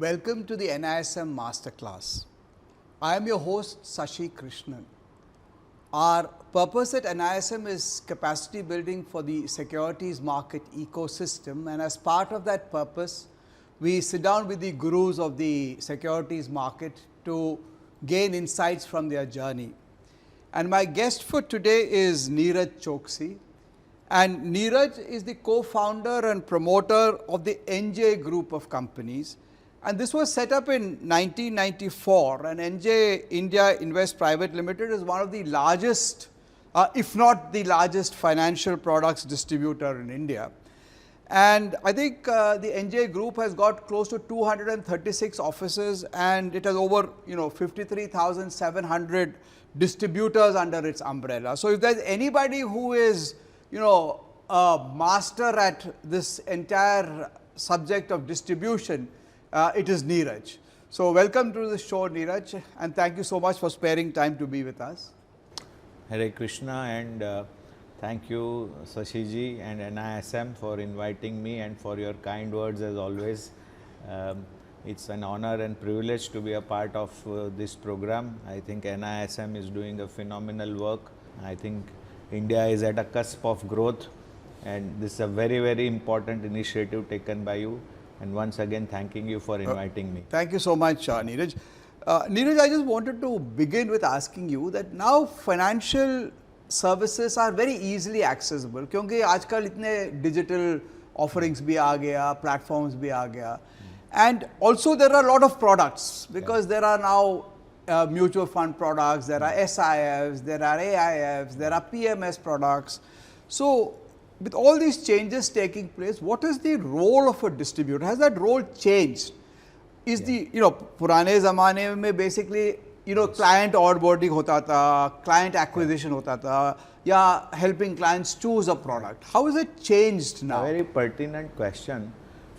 Welcome to the NISM Masterclass. I am your host Sashi Krishnan. Our purpose at NISM is capacity building for the securities market ecosystem, and as part of that purpose, we sit down with the gurus of the securities market to gain insights from their journey. And my guest for today is Neeraj Choksi. And Neeraj is the co-founder and promoter of the NJ Group of companies. And this was set up in 1994, and NJ India Invest Private Limited is one of the largest, if not the largest financial products distributor in India. And I think the NJ Group has got close to 236 offices, and it has over 53,700 distributors under its umbrella. So if there's anybody who is a master at this entire subject of distribution, it is Neeraj. So welcome to the show, Neeraj, and thank you so much for sparing time to be with us. Hare Krishna, and thank you Sashiji and NISM for inviting me and for your kind words as always. It's an honor and privilege to be a part of this program. I think NISM is doing a phenomenal work. I think India is at a cusp of growth, and this is a very, very important initiative taken by you. And once again, thanking you for inviting me. Thank you so much, Neeraj. Neeraj, I just wanted to begin with asking you that now financial services are very easily accessible, क्योंकि आजकल इतने digital offerings भी आ गया, platforms भी आ गया, and also there are a lot of products because there are now mutual fund products, there are SIFs, there are AIFs, there are PMS products. So with all these changes taking place, what is the role of a distributor? Has that role changed? Is the पुराने ज़माने में basically client onboarding होता था, client acquisition होता था, या helping clients choose a product. How is it changed now? A very pertinent question.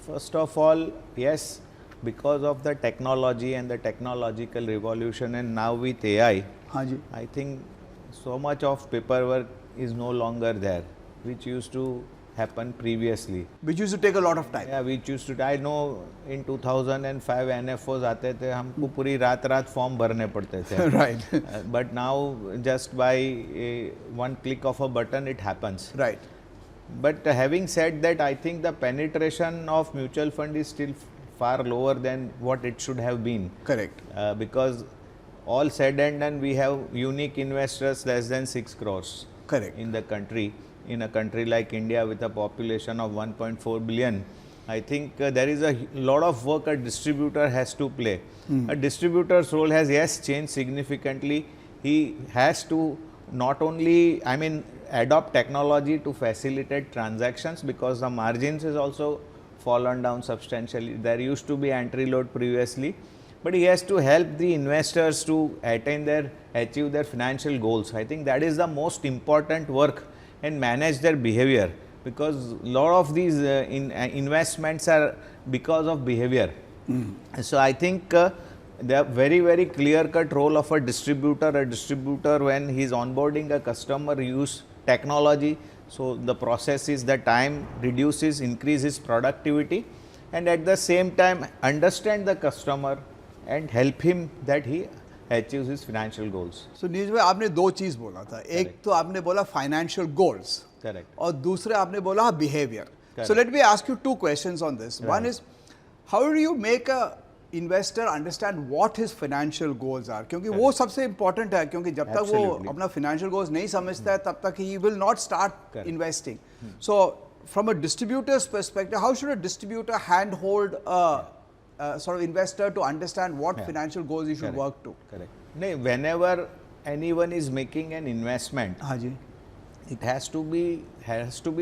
First of all, yes, because of the technology and the technological revolution, and now with AI, I think so much of paperwork is no longer there, which used to happen previously. Which used to take a lot of time. Yeah, which used to. I know in 2005 NFOs आते थे, हमको पूरी रात form भरने पड़ते थे. Right. But now just by one click of a button it happens. Right. But having said that, I think the penetration of mutual fund is still far lower than what it should have been. Correct. Because all said and done, we have unique investors less than 6 crores. Correct. In the country. In a country like India with a population of 1.4 billion, I think there is a lot of work a distributor has to play. A distributor's role has, yes, changed significantly. He has to not only, adopt technology to facilitate transactions, because the margins is also fallen down substantially. There used to be entry load previously, but he has to help the investors to achieve their financial goals. I think that is the most important work, and manage their behavior, because a lot of these investments are because of behavior. So I think the very, very clear-cut role of a distributor when he is onboarding a customer, use technology, so the process is the time reduces, increases productivity, and at the same time understand the customer and help him that he achieves his financial goals. So Neeraj भाई, आपने दो चीज बोला था. एक तो आपने बोला financial goals. Correct. और दूसरे आपने बोला behavior. So let me ask you two questions on this. Right. One is, how do you make a investor understand what his financial goals are? क्योंकि वो सबसे important है, क्योंकि जब तक वो अपना financial goals नहीं समझता है, तब तक he will not start investing. So from a distributor's perspective, how should a distributor handhold a sort of investor to understand what financial goals he should work to? Correct. Whenever anyone is making an investment, it has to be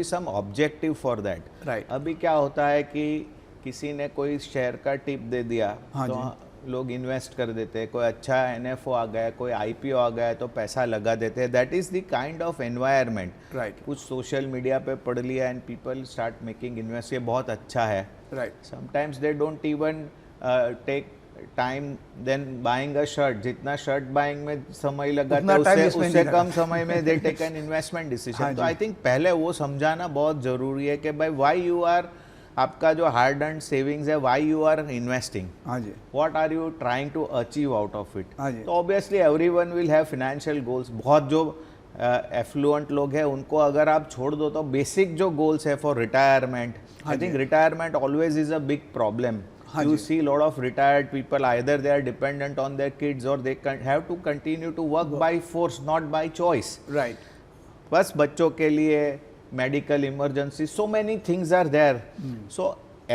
some objective for that. Right. अभी क्या होता है कि किसी ने कोई share का tip दे दिया, तो लोग इन्वेस्ट कर देते हैं. कोई अच्छा एनएफओ आ गया, कोई आईपीओ आ गया, तो पैसा लगा देते हैं. That is the kind of environment. Right. कुछ सोशल मीडिया पे पढ़ लिया and people start making invest, ये बहुत अच्छा है. Right. Sometimes they don't even take time than buying a shirt. जितना शर्ट बाइंग में समय लगा था उससे कम समय में they take an investment decision. तो आई थिंक पहले वो समझाना बहुत जरूरी है कि भाई व्हाई यू आर आपका जो हार्ड अर्न सेविंग्स है, व्हाई यू आर इन्वेस्टिंग, हाँ जी, what are you trying to achieve out of it. हाँ जी. तो obviously everyone will have financial goals. बहुत जो एफ्लुएंट लोग हैं उनको अगर आप छोड़ दो तो बेसिक जो गोल्स है for retirement, I think retirement always is a big problem. You see a lot of retired people, either they are dependent on their kids or they have to continue to work by force, not by choice. Right. बस बच्चों के लिए medical emergency, so many things are there. So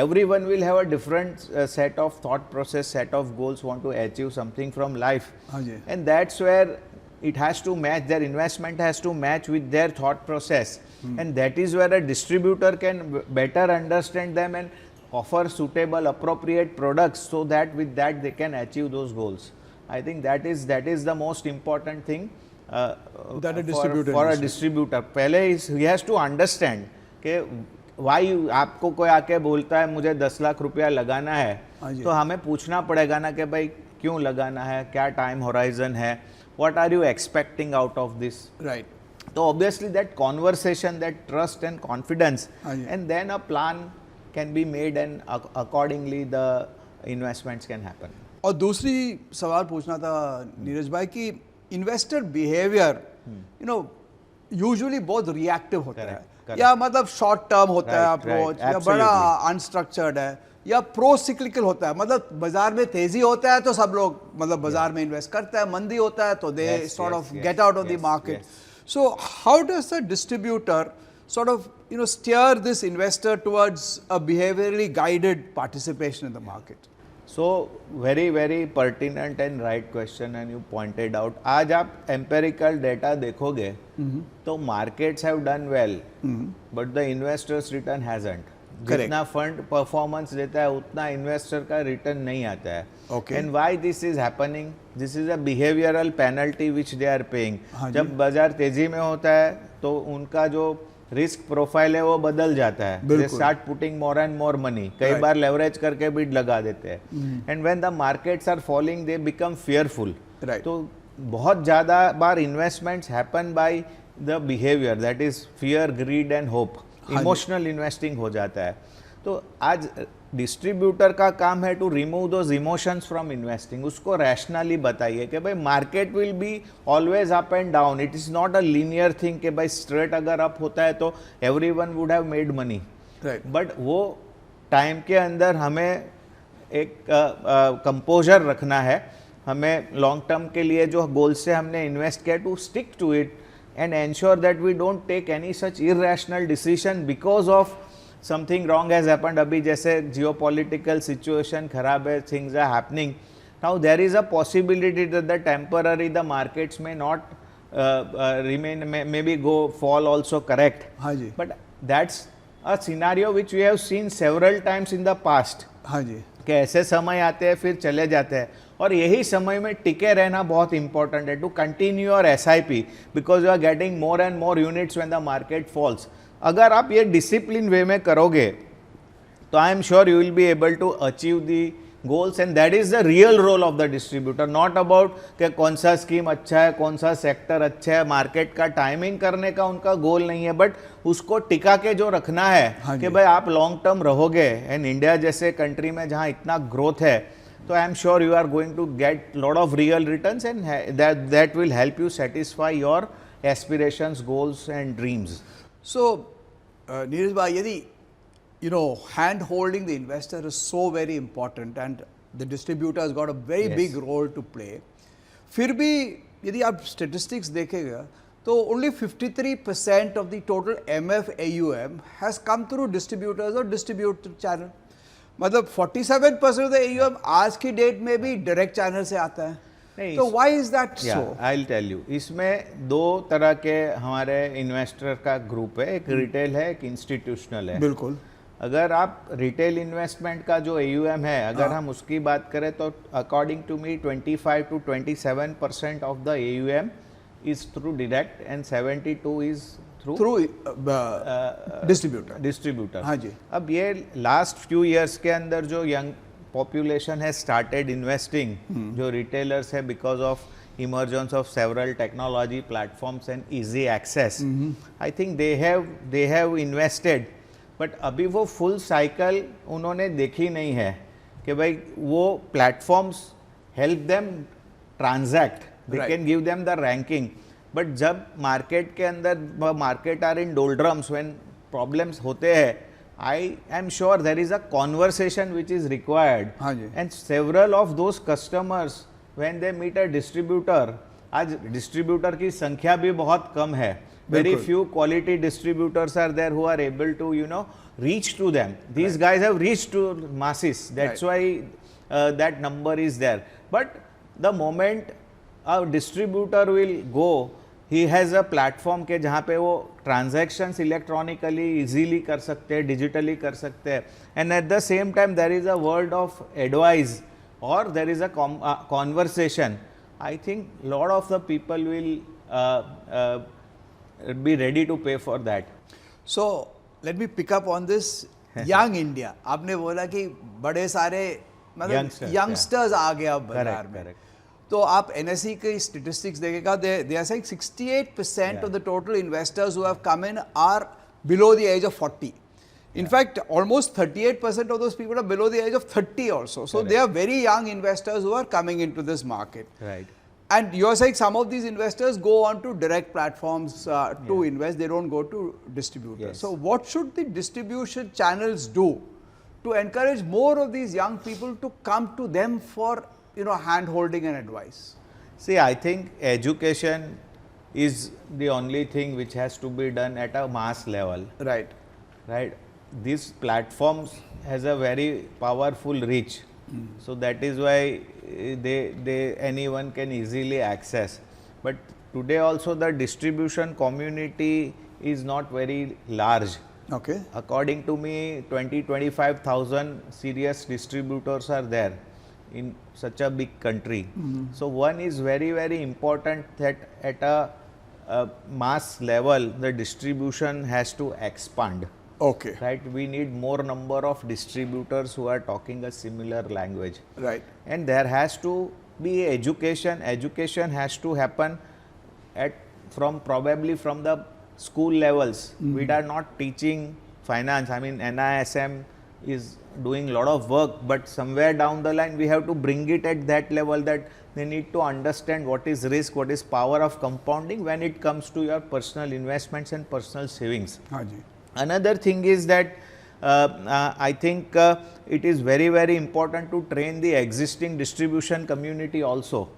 everyone will have a different set of thought process, set of goals, want to achieve something from life. हाँ जी. And that's where it has to match, their investment has to match with their thought process. And that is where a distributor can better understand them and offer suitable appropriate products so that with that they can achieve those goals. I think that is the most important thing that a distributor for a distributor. पहले he has to understand कि why आपको कोई आके बोलता है मुझे 10 लाख रुपया लगाना है, तो हमें पूछना पड़ेगा ना कि भाई क्यों लगाना है, क्या टाइम होराइजन है, what are you expecting out of this. Right. So obviously that conversation, that trust and confidence, and then a plan can be made and accordingly the investments can happen. और दूसरी सवाल पूछना था नीरज भाई कि investor behaviour you know usually बहुत reactive होता है, या मतलब शॉर्ट टर्म होता है अप्रोच, या बड़ा अनस्ट्रक्चर्ड है, या प्रो सिक्लिकल होता है, मतलब बाजार में तेजी होता है तो सब लोग मतलब बाजार में इन्वेस्ट करते हैं, मंदी होता है तो they sort of get out of the market. So how does the distributor sort of steer this investor towards a behaviorally guided participation in the market? So very pertinent and right question and you pointed out. आज आप empirical data देखोगे तो markets have done well, but the investors return hasn't. जितना fund performance देता है उतना investor का return नहीं आता है. And why this is happening, this is a behavioural penalty which they are paying. जब बाजार तेजी में होता है तो उनका जो रिस्क प्रोफाइल है वो बदल जाता है. They start putting more and more money, कई बार लेवरेज करके बिड लगा देते हैं. And when the markets are falling they become fearful. तो बहुत ज़्यादा बार investments happen by the behaviour, that is fear, greed and hope. Emotional investing हो जाता है. तो आज डिस्ट्रीब्यूटर का काम है to remove those emotions from investing. उसको रैशनली बताइए कि भाई market will be always up and down, it is not a linear thing कि भाई स्ट्रेट अगर अप होता है तो everyone would have made money. But वो टाइम के अंदर हमें एक कंपोजर रखना है. हमें लॉन्ग टर्म के लिए जो गोल से हमने इन्वेस्ट किया to stick to it and ensure that we don't take any such irrational decision because of something wrong has happened. अभी जैसे geopolitical situation खराब है, things are happening. Now there is a possibility that the temporary the markets may not remain, maybe go fall also correct. हाँ जी. But that's a scenario which we have seen several times in the past. हाँ जी. कि ऐसे समय आते हैं फिर चले जाते हैं, और यही समय में टिके रहना बहुत इंपॉर्टेंट है. To continue your SIP because you are getting more and more units when the market falls. अगर आप ये डिसिप्लिन वे में करोगे तो I am sure you will be able to achieve the goals. And that is the real role of the distributor, not about कि कौन सा scheme अच्छा है, कौन सा सेक्टर अच्छा है. मार्केट का टाइमिंग करने का उनका गोल नहीं है, बट उसको टिका के जो रखना है कि भाई आप लॉन्ग टर्म रहोगे. एंड इंडिया जैसे कंट्री में जहाँ इतना ग्रोथ है, तो I am sure you are going to get lot of real returns and that will help you satisfy your aspirations, goals and dreams. So Neeraj भाई, यदि hand holding the investor is so very important and the distributor has got a very big role to play. फिर भी यदि आप statistics देखेगा तो only 53% of the total MF AUM has come through distributors or distributor channel. मतलब 47% of the AUM आज की date में भी डायरेक्ट चैनल से आता है. तो why is that so? I'll tell you. इसमें दो तरह के हमारे इन्वेस्टर का ग्रुप है, एक रिटेल है, एक इंस्टीट्यूशनल है. बिल्कुल. अगर आप रिटेल इन्वेस्टमेंट का जो AUM है, अगर हम उसकी बात करें तो according to me 25 to 27% of the AUM is through direct and 72 is through distributor. हाँ जी. अब ये लास्ट फ्यू ईयर्स के अंदर जो यंग पॉपुलेशन है स्टार्टेड इन्वेस्टिंग, जो रिटेलर्स है, because of emergence of several technology platforms and easy access, I think they have invested but अभी वो फुल साइकिल उन्होंने देखी नहीं है कि भाई वो platforms help them transact, they can give them the ranking, but जब मार्केट के अंदर market are in doldrums, when problems होते हैं, I am sure there is a conversation which is required. हाँ जी. And several of those customers when they meet a distributor, आज distributor की संख्या भी बहुत कम है. Very few quality distributors are there who are able to, you know, reach to them. These guys have reached to masses. That's why that number is there. But the moment a distributor will go, he has a platform के जहाँ पे वो transactions electronically easily कर सकते हैं, digitally कर सकते हैं, and at the same time there is a word of advice और there is a conversation. I think lot of the people will be ready to pay for that. So let me pick up on this young India. आपने बोला कि बड़े सारे मतलब youngsters आ गए अब बाजार में. तो आप NSE के स्टेटिस्टिक्स देखेगा, they are saying 68% of the total investors who have come in are below the age of 40. In fact, almost 38% of those people are below the age of 30 also. So they are very young investors who are coming into this market. Right. And you're saying some of these investors go on to direct platforms to invest, they don't go to distributors. Yes. So what should the distribution channels do to encourage more of these young people to come to them for, you know, hand holding and advice? See, I think education is the only thing which has to be done at a mass level. Right. Right. These platforms has a very powerful reach. So that is why anyone can easily access. But today also the distribution community is not very large. Okay. According to me, 20-25,000 serious distributors are there in such a big country. So one is very, very important that at a mass level, the distribution has to expand. Okay. Right, we need more number of distributors who are talking a similar language. Right. And there has to be education. Education has to happen probably from the school levels. We are not teaching finance. I mean, NISM is doing a lot of work, but somewhere down the line we have to bring it at that level that they need to understand what is risk, what is power of compounding when it comes to your personal investments and personal savings. Haji. Another thing is that I think it is very, very important to train the existing distribution community also.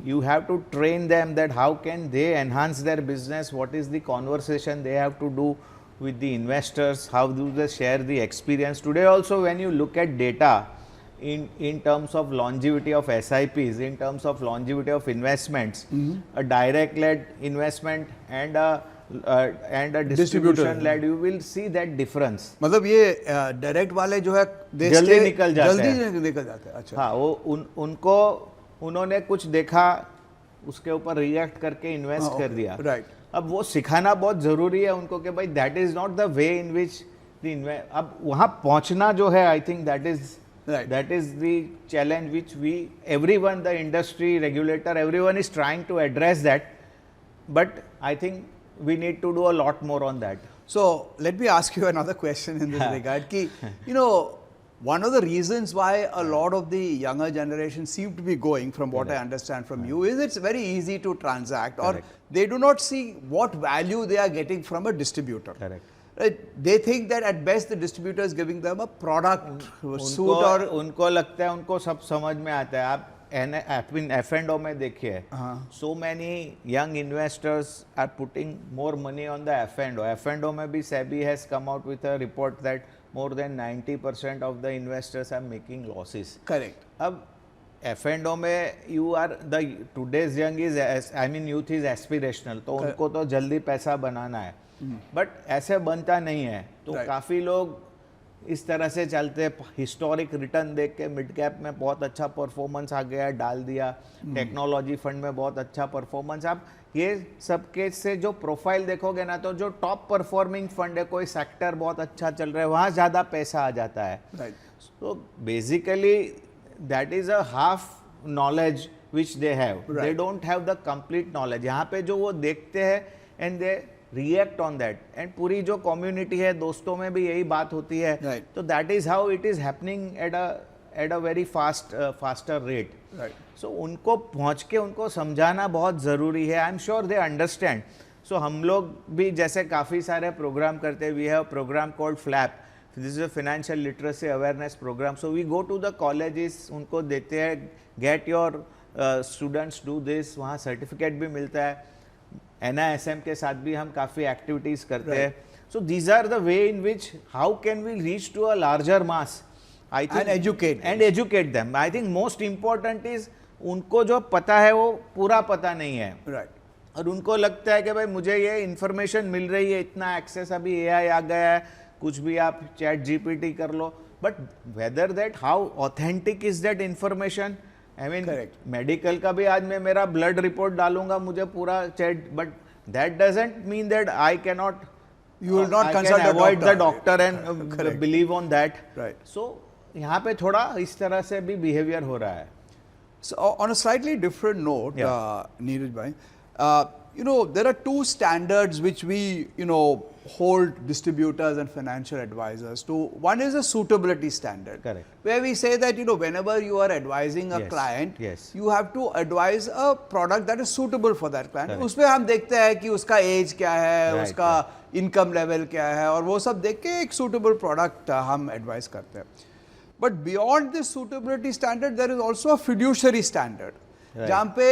You have to train them that how can they enhance their business, what is the conversation they have to do with the investors, how do they share the experience. Today also when you look at data in terms of longevity of SIPs, in terms of longevity of investments, a direct led investment and a distribution led, you will see that difference. मतलब ये direct वाले जो है जल्दी निकल जाते हैं. अच्छा. हाँ, वो उनको उन्होंने कुछ देखा, उसके ऊपर रिएक्ट करके इन्वेस्ट कर दिया. राइट. अब वो सिखाना बहुत जरूरी है उनको कि भाई that is not the way in which the अब वहाँ पहुँचना जो है, I think that is the challenge which we everyone, the industry, regulator, everyone is trying to address that, but I think we need to do a lot more on that. So let me ask you another question in this regard. Ki, you know, one of the reasons why a lot of the younger generation seem to be going, from what I understand from you, is it's very easy to transact, or they do not see what value they are getting from a distributor. Correct. Right? They think that at best the distributor is giving them a product suit, और उनको लगता है, उनको सब समझ में आता है. आप F&O में देखिए, so many young investors are putting more money on the F&O. F&O में भी SEBI has come out with a report that more than 90% of the investors are making losses. Correct. अब F&O में today's young is, I mean youth is aspirational, तो उनको तो जल्दी पैसा बनाना है, but ऐसे बनता नहीं है. तो काफ़ी लोग इस तरह से चलते, हिस्टोरिक रिटर्न देख के मिड कैप में बहुत अच्छा परफॉर्मेंस आ गया, डाल दिया, टेक्नोलॉजी फंड में बहुत अच्छा परफॉर्मेंस. आप ये सब के से जो प्रोफाइल देखोगे ना, तो जो टॉप परफॉर्मिंग फंड है, कोई सेक्टर बहुत अच्छा चल रहा है, वहाँ ज़्यादा पैसा आ जाता है. तो basically that is a half knowledge which they have, they don't have the complete knowledge. यहाँ पे जो वो देखते हैं and they react on that. And पूरी जो community है, दोस्तों में भी यही बात होती है. Right. So that is how it is happening at a very faster rate. Right. So उनको पहुँच के उनको समझाना बहुत ज़रूरी है. I'm sure they understand. So हम लोग भी जैसे काफ़ी सारे प्रोग्राम करते हैं. We have a program called FLAP. This is a financial literacy awareness program. So we go to the colleges, उनको देते हैं, get your students do this, वहाँ सर्टिफिकेट भी मिलता है. NISM के साथ भी हम काफ़ी एक्टिविटीज़ करते हैं. So these are the way in which how can we reach to a larger mass. I think And educate them. I think most important is उनको जो पता है वो पूरा पता नहीं है. Right. और उनको लगता है कि भाई मुझे ये इन्फॉर्मेशन मिल रही है, इतना एक्सेस, अभी AI आ गया है, कुछ भी आप चैट GPT कर लो. But whether that how authentic is that information. I mean medical का भी आज मैं मेरा ब्लड रिपोर्ट डालूंगा, मुझे पूरा chat, but that doesn't mean that I can not, you will not consult avoid the the doctor and believe on that. Right. सो यहाँ पे थोड़ा इस तरह से भी बिहेवियर हो रहा है. So on a slightly different note, Yeah. Neeraj bhai, there are two standards which we, hold distributors and financial advisors to. One is a suitability standard. Correct. Where we say that, whenever you are advising a Yes, client, yes. you have to advise a product that is suitable for that client. Correct. उसमें हम देखते हैं कि उसका as क्या है, Right, उसका income level क्या है, और वो सब देख के एक suitable product हम advise करते हैं. But beyond this suitability standard, there is also a fiduciary standard. Right. जहाँ पे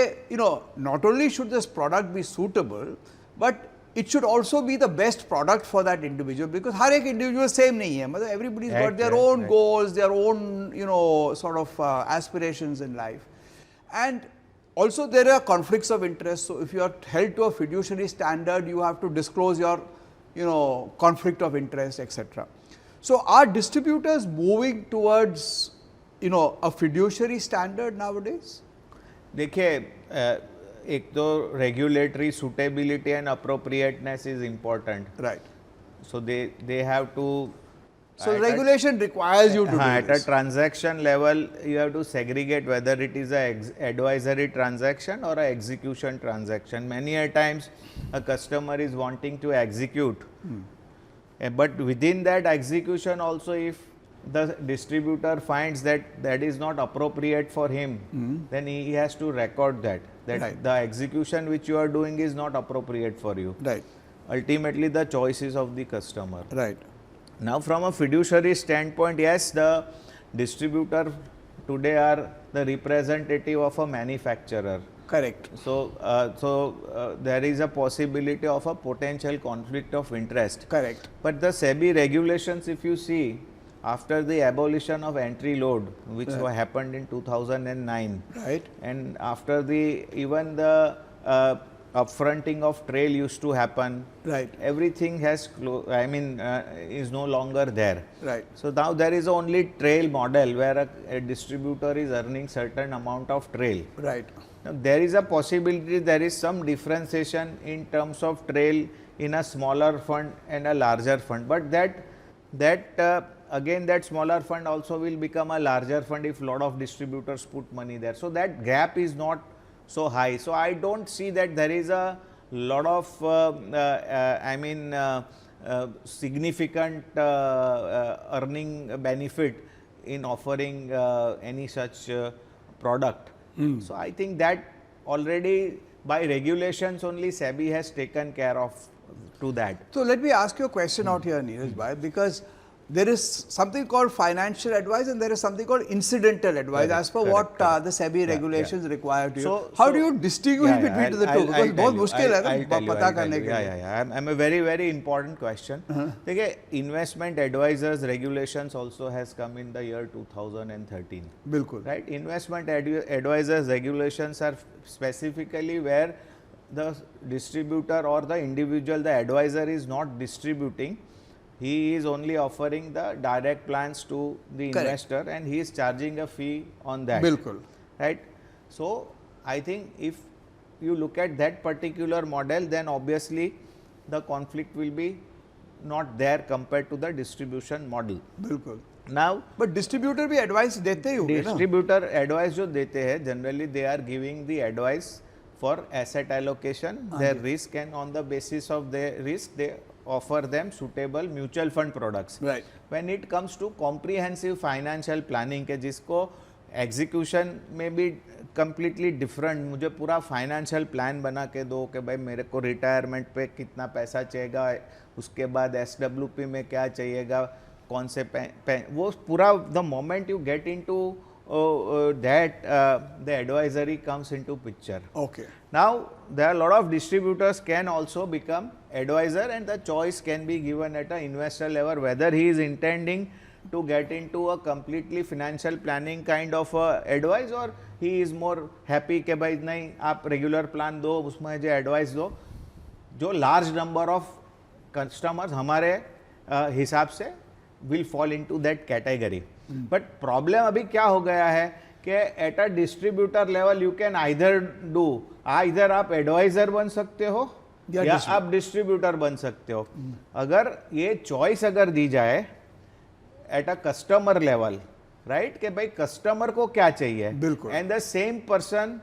not only should this product be suitable, but it should also be the best product for that individual, because हर एक individual same नहीं है. मतलब everybody's got their own goals, their own sort of aspirations in life, and also there are conflicts of interest. So if you are held to a fiduciary standard, you have to disclose your conflict of interest, etc. So are distributors moving towards a fiduciary standard nowadays? देखिए, एक तो regulatory suitability and appropriateness is important. Right. So they have to. So regulation requires you to do At a this. transaction level, you have to segregate whether it is a advisory transaction or a execution transaction. Many a times, a customer is wanting to execute, but within that execution also, if the distributor finds that that is not appropriate for him, then he has to record that Right. the execution which you are doing is not appropriate for you. Right. Ultimately, the choice is of the customer. Right. Now, from a fiduciary standpoint, yes, the distributor today are the representative of a manufacturer. Correct. So, there is a possibility of a potential conflict of interest. Correct. But the SEBI regulations, if you see, after the abolition of entry load, which happened in 2009, Right. and after even the upfronting of trail used to happen, Right. everything has is no longer there. Right. So now there is only trail model where a distributor is earning certain amount of trail. Right. Now there is a possibility there is some differentiation in terms of trail in a smaller fund and a larger fund, but again that smaller fund also will become a larger fund if lot of distributors put money there. So that gap is not so high. So I don't see that there is a lot of significant earning benefit in offering any such product. So I think that already by regulations only SEBI has taken care of to that. So let me ask you a question out here, Neeraj bhai, because there is something called financial advice and there is something called incidental advice, Correct, as per correct, what correct. the SEBI regulations require to you. So- How so- do you distinguish between the two? Because बहुत मुश्किल है ना पता करने के लिए. Yeah. I'm a very, very important question. देखिए, investment advisors regulations also has come in the year 2013. बिल्कुल. Right? Investment advisors regulations are specifically where the distributor or the individual, the advisor is not distributing. He is only offering the direct plans to the Correct. investor and he is charging a fee on that. बिल्कुल. Right? So, I think if you look at that particular model, then obviously the conflict will be not there compared to the distribution model. बिल्कुल. Now, But distributor भी advice देते ही होंगे ना? distributor advice जो देते हैं, generally they are giving the advice for asset allocation, their risk, and on the basis of their risk, they offer them suitable mutual fund products. Right. When it comes to comprehensive financial planning के जिसको execution में भी completely different, मुझे पूरा financial plan बना के दो कि भाई मेरे को रिटायरमेंट पे कितना पैसा चाहिएगा, उसके बाद SWP में क्या चाहिएगा, कौन से वो पूरा the moment you get into that the advisory comes into picture. Okay. Now there are a lot of distributors can also become advisor, and the choice can be given at an investor level whether he is intending to get into a completely financial planning kind of advice, or he is more happy कि भाई नहीं आप regular plan दो, उसमें जो advice दो, जो large number of customers हमारे हिसाब से will fall into that category. But problem अभी क्या हो गया है कि eight a distributor level you can either do, इधर आप एडवाइजर बन सकते हो या आप डिस्ट्रीब्यूटर बन सकते हो. अगर ये चॉइस अगर दी जाए at a customer level, right, कि भाई कस्टमर को क्या चाहिए, बिल्कुल, and the same person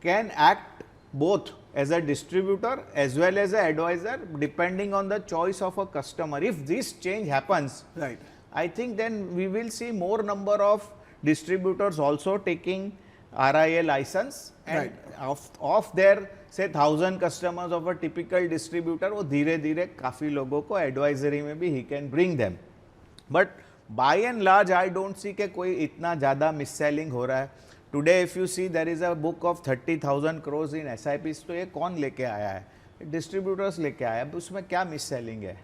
can act both as a distributor as well as a advisor depending on the choice of a customer. If this change happens, right, I think then we will see more number of distributors also taking RIA license, and of their say 1000 customers of a typical distributor, वो धीरे धीरे काफ़ी लोगों को advisory में भी he can bring them. But by and large I don't see कि कोई इतना ज़्यादा मिस सेलिंग हो रहा है. Today if you see there is a book of 30,000 crores in SIPs, तो ये कौन लेके आया है, डिस्ट्रीब्यूटर्स लेके आया है. उसमें क्या मिस सेलिंग है?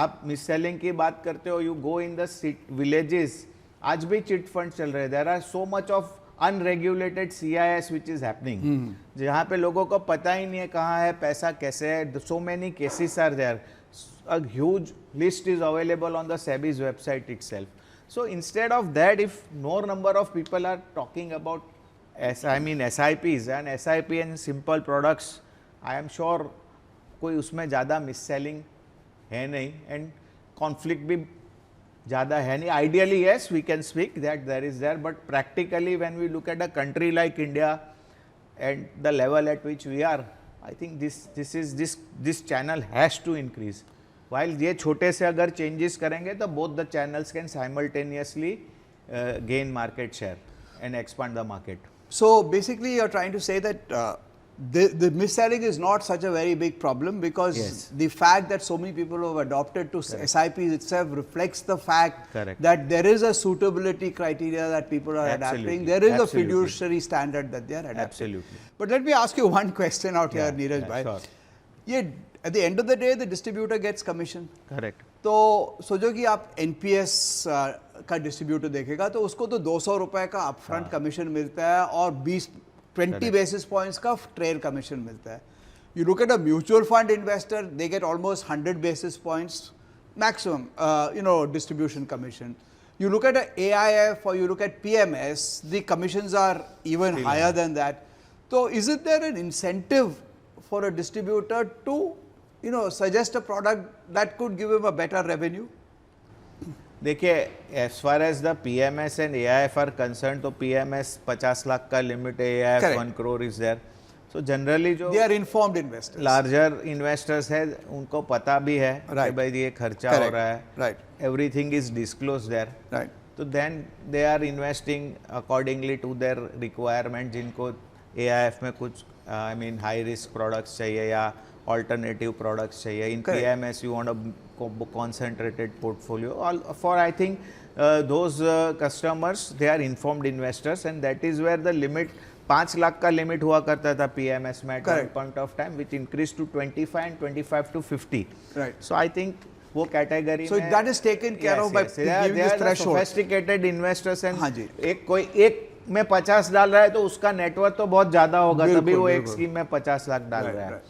आप मिस सेलिंग की बात करते हो, you go in the villages, आज भी चिट फंड चल रहे. There are so much of unregulated CIS which is happening, जहाँ पे लोगों को पता ही नहीं है कहाँ है पैसा, कैसे है. So many cases are there, a huge list is available on the SEBI's website itself. So instead of that, if more number of people are talking about SIPs and SIP and simple products, I am sure कोई उसमें ज़्यादा miss selling है नहीं, and conflict भी ज़्यादा है नहीं. Ideally yes, we can speak that there is there, but practically when we look at a country like India and the level at which we are, I think this channel has to increase. While ये छोटे से अगर changes करेंगे तो both the channels can simultaneously gain market share and expand the market. So basically you're trying to say that the mis-selling is not such a very big problem, because the fact that so many people have adopted to SIPs itself reflects the fact that there is a suitability criteria that people are adapting. There is a fiduciary standard that they are adapting. Absolutely. But let me ask you one question out here, Neeraj bhai. Sure. At the end of the day, the distributor gets commission. Correct. तो सोचो कि आप NPS का distributor देखेगा तो उसको तो 200 रुपए का अपफ्रंट कमीशन मिलता है और 20 बेसिस पॉइंट्स का ट्रेल कमीशन मिलता है. You look at a mutual fund investor, they get almost 100 basis points maximum distribution commission. You look at a AIF or you look at PMS, the commissions are even higher than that. So isn't there an incentive for a distributor to suggest a product that could give him a better revenue? देखिए, as far as the PMS and AIF are concerned, तो PMS 50 lakh का limit है, AIF 1 crore is there. So generally जो they are informed investors, larger investors है, उनको पता भी है कि भाई ये खर्चा हो रहा है. Right. Everything is disclosed there. Right. तो then they are investing accordingly to their requirement. जिनको AIF में कुछ high risk products चाहिए या alternative products चाहिए. In PMS you want a concentrated portfolio. For I think those customers, they are informed investors, and that is where the limit 5 lakh का limit हुआ करता था PMS में at one point of time, which increased to 25 and 25 to 50. Right. So I think वो category so that is taken care of by giving this threshold. Sophisticated investors, and एक में 50 डाल रहा है तो उसका नेटवर्क तो बहुत ज़्यादा होगा, तभी वो एक स्कीम में 50 लाख डाल रहा है.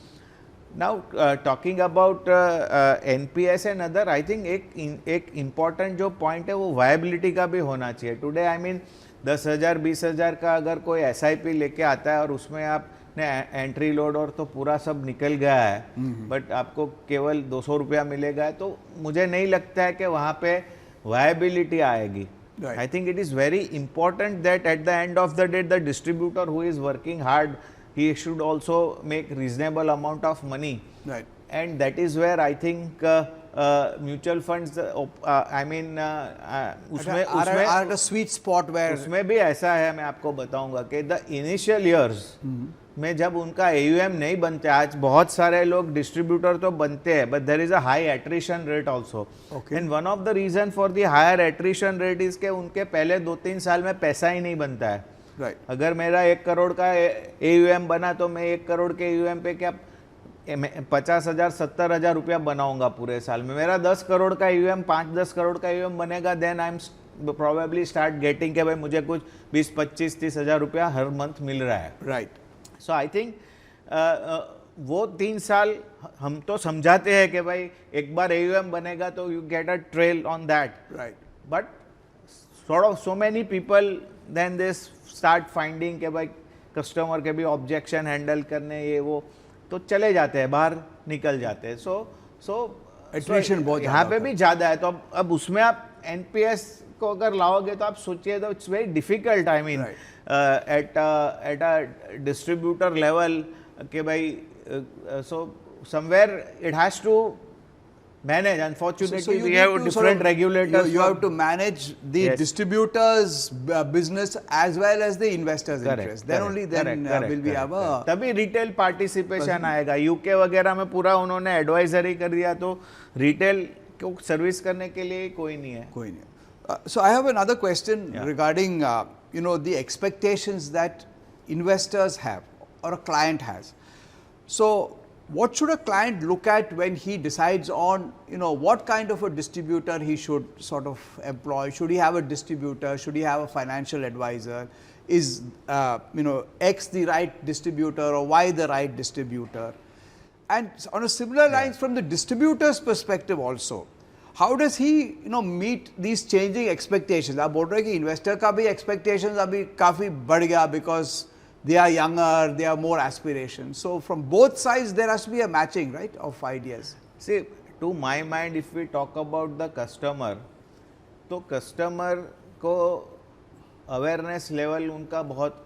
Now talking about NPS and other, I think एक important जो point है वो viability का भी होना चाहिए. Today 10,000 20,000 का अगर कोई SIP लेके आता है और उसमें आपने एंट्री लोड और तो पूरा सब निकल गया है, बट आपको केवल 200 रुपया मिलेगा, तो मुझे नहीं लगता है कि वहाँ पे viability आएगी. I think it is very important that at the end of the day the distributor who is working hard he should also make reasonable amount of money. Right. And that is where I think mutual funds, I mean, उसमें are at a sweet spot where उसमें भी ऐसा है, मैं आपको बताऊंगा कि the initial years में जब उनका AUM नहीं बनते, आज बहुत सारे लोग डिस्ट्रीब्यूटर तो बनते हैं, but there is a high attrition rate also. And one of the reason for the higher attrition rate is के उनके पहले 2-3 साल में पैसा ही नहीं बनता है. Right. अगर मेरा 1 करोड़ का AUM बना तो मैं 1 करोड़ के AUM पे क्या 50,000 70,000 रुपया बनाऊंगा पूरे साल में. मेरा 10 करोड़ का AUM 5-10 करोड़ का AUM बनेगा, then I am probably start getting के भाई मुझे कुछ 20-25-30,000 रुपया हर मंथ मिल रहा है. राइट. सो आई थिंक वो 3 साल हम तो समझाते हैं कि भाई एक बार AUM बनेगा तो you get a trail on that. Right. But sort of so many people then they start finding के भाई कस्टमर के भी ऑब्जेक्शन हैंडल करने ये वो, तो चले जाते हैं, बाहर निकल जाते हैं. सो एट्रिशन बहुत यहाँ पे भी ज़्यादा है. तो अब उसमें आप NPS को अगर लाओगे तो आप सोचिए तो it's very difficult. I mean at a distributor level के भाई, so somewhere it has to manage. Unfortunately, you we need have to different regulators. You have to manage the Yes. distributors' business as well as the investors' Correct, interest. Then correct, only then correct, correct, will we have a तभी retail participation आएगा. UK वगैरह में पूरा उन्होंने advisory कर दिया, तो retail को सर्विस करने के लिए कोई नहीं है. कोई नहीं. So I have another question Yeah. regarding the expectations that investors have or a client has. So what should a client look at when he decides on what kind of a distributor he should sort of employ? Should he have a distributor? Should he have a financial advisor? Is X the right distributor or Y the right distributor? And on a similar lines, from the distributor's perspective also, how does he meet these changing expectations? आप बोल रहे हैं कि investor का भी expectations अभी काफी बढ़ गया because they are younger, they have more aspirations. So from both sides there has to be a matching, right, of ideas. See, to my mind, if we talk about the customer, तो customer को awareness level उनका बहुत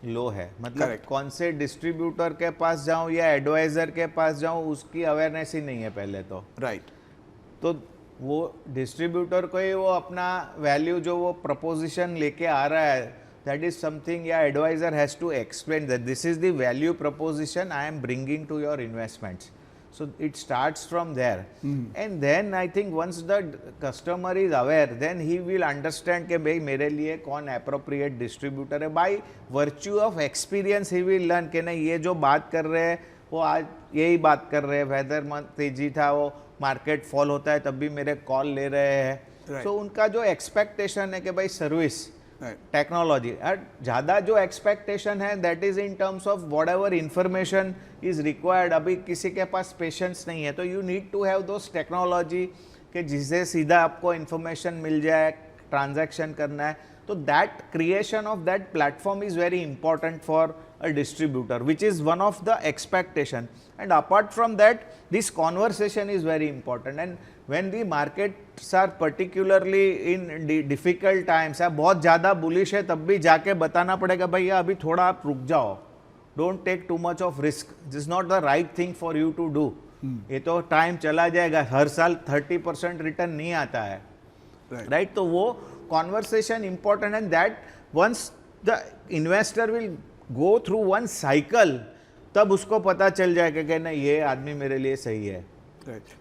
लो है. मतलब Correct. कौन से distributor के पास जाऊं या एडवाइजर के पास जाऊं, उसकी अवेयरनेस ही नहीं है पहले तो. Right. तो वो डिस्ट्रीब्यूटर को ही वो अपना वैल्यू जो वो प्रपोजिशन लेके आ रहा है, दैट इज समथिंग या advisor has to explain that this is the value proposition I am bringing to your investments. So it starts from there, and then I think once the customer is aware, then he will understand कि भाई मेरे लिए कौन appropriate distributor है. By virtue of experience he will learn कि नहीं, ये जो बात कर रहे हैं वो आज यही बात कर रहे हैं, वेदर तेजी था वो मार्केट फॉल होता है तब भी मेरे कॉल ले रहे हैं. Right. So उनका जो एक्सपेक्टेशन है कि भाई सर्विस Right. टेक्नोलॉजी, ज़्यादा जो एक्सपेक्टेशन है that is in terms of whatever information is required. अभी किसी के पास पेशेंस नहीं है, तो you need to have those technology कि जिससे सीधा आपको इंफॉर्मेशन मिल जाए, ट्रांजैक्शन करना है. तो that creation of that platform is very important for a distributor, which is one of the expectation. And apart from that, this conversation is very important. And when the markets are particularly in difficult times, या बहुत ज़्यादा bullish है, तब भी जाके बताना पड़ेगा भैया अभी थोड़ा आप रुक जाओ, don't take too much of risk, this is not the right thing for you to do. ये तो टाइम चला जाएगा, हर साल 30% रिटर्न नहीं आता है, right? तो वो conversation important, and that once the investor will go through one cycle, तब उसको पता चल जाएगा कि नहीं ये आदमी मेरे लिए सही है. Right.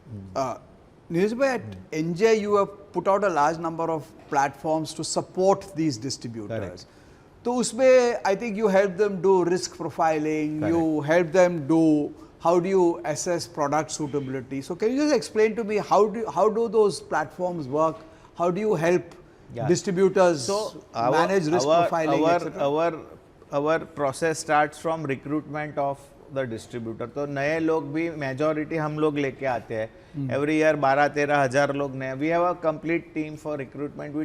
Neeraj bhai, at NJ you have put out a large number of platforms to support these distributors. Correct. तो उसमें I think you help them do risk profiling, Correct. you help them do how do you assess product suitability. So can you just explain to me how do those platforms work? How do you help distributors manage risk profiling, etc.? Our process starts from recruitment of the distributor. तो नए लोग भी majority हम लोग लेके आते हैं. Every year 12-13 हज़ार लोग नए. We have a complete team for recruitment. We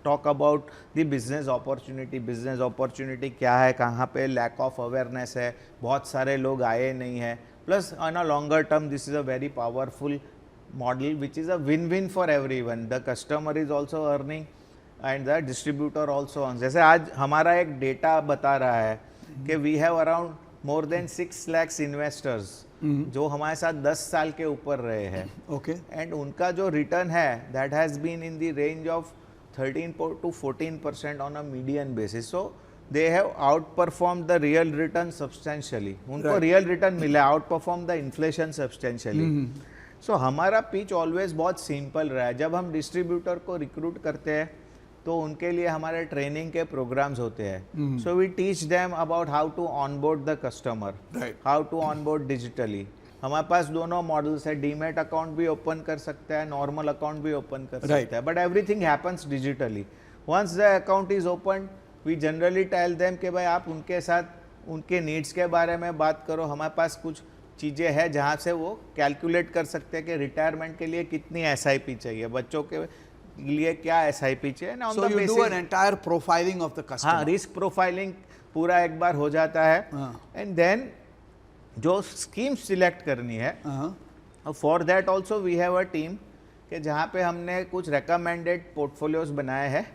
talk about the business opportunity क्या है, कहाँ पे लैक ऑफ अवेयरनेस है, बहुत सारे लोग आए नहीं हैं. Plus on a longer term this is a very powerful model which is a win win for everyone. The customer is also earning and the distributor also. जैसे आज हमारा एक डेटा बता रहा है कि we have around more than 6 lakhs investors जो हमारे साथ 10 साल के ऊपर रहे हैं. Okay. एंड उनका जो रिटर्न है that has been in the range of 13 to 14% on a median basis. So they have outperform the real return substantially. उनको रियल रिटर्न मिला, outperform the inflation substantially. So हमारा pitch always बहुत simple रहा है. जब हम distributor को recruit करते हैं तो उनके लिए हमारे ट्रेनिंग के प्रोग्राम्स होते हैं. So we teach them about how to onboard the customer, how to onboard digitally. हमारे पास दोनों मॉडल्स है. डीमेट अकाउंट भी ओपन कर सकता है, नॉर्मल अकाउंट भी ओपन कर सकता है, but everything happens digitally. Once the account is open we generally tell them कि भाई आप उनके साथ उनके नीड्स के बारे में बात करो. हमारे पास कुछ चीज़ें हैं जहाँ से वो कैलकुलेट कर सकते हैं कि रिटायरमेंट के लिए कितनी SIP चाहिए, बच्चों के लिए क्या SIP चाहिए. So you do an entire profiling of the customer. हाँ, रिस्क प्रोफाइलिंग पूरा एक बार हो जाता है. एंड देन जो स्कीम सिलेक्ट करनी है, for that also we have a team कि जहाँ पे हमने कुछ रिकमेंडेड पोर्टफोलियोज बनाए हैं,